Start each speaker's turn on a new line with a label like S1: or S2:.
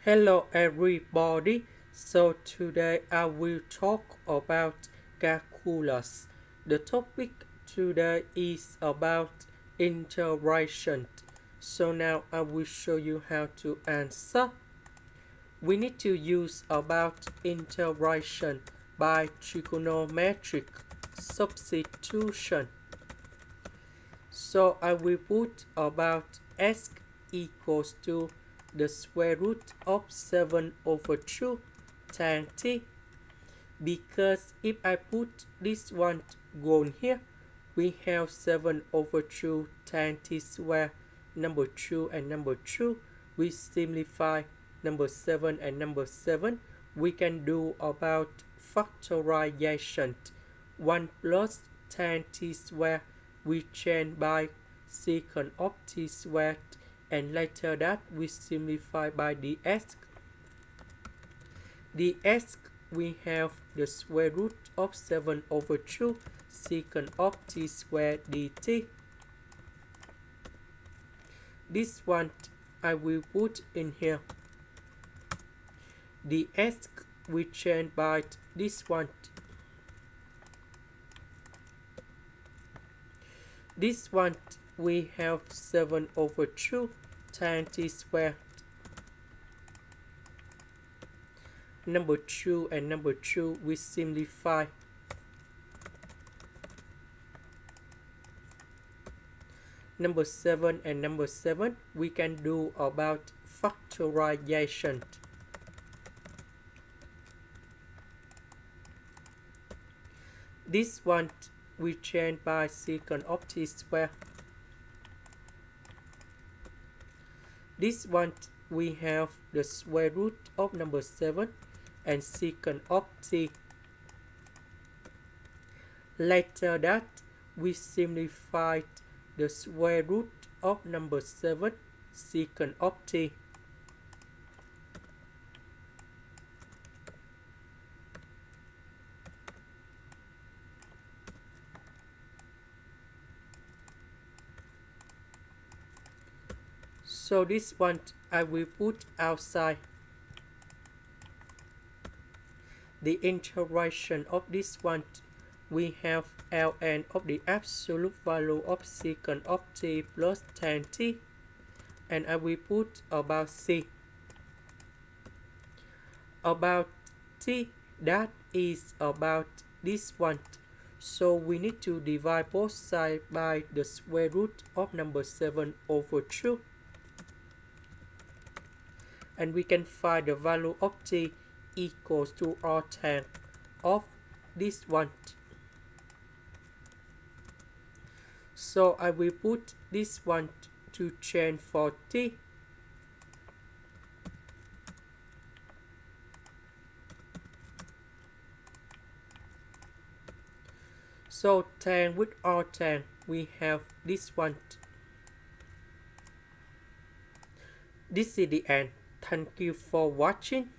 S1: Hello everybody. So today I will talk about calculus. The topic today is about integration. So now I will show you how to answer. We need to use about integration by trigonometric substitution. So I will put about x equals to the square root of 7 over 2 tan t, because if I put this one going here, we have 7 over 2 tan t square, number 2 and number 2. We simplify number 7 and number 7. We can do about factorization. 1 plus tan t square we change by secant of t squared, and later that we simplify by dx. dx we have the square root of 7 over 2 secant of t squared dt. This one I will put in here. dx we change by this one. This one we have 7 over 2 tan t squared. Number 2 and number 2 we simplify. Number 7 and number 7 we can do about factorization. This one we change by secant of t squared. This one we have the square root of number 7 and secant of t. Later that we simplify the square root of number 7 secant of t. So this one I will put outside. The integration of this one, we have ln of the absolute value of secant of t plus tan t, and I will put about c. About t, that is about this one. So we need to divide both sides by the square root of number 7 over 2. And we can find the value of t equals to r tan of this one. So I will put this one to change for t. So tan with r tan, we have this one. This is the end. Thank you for watching.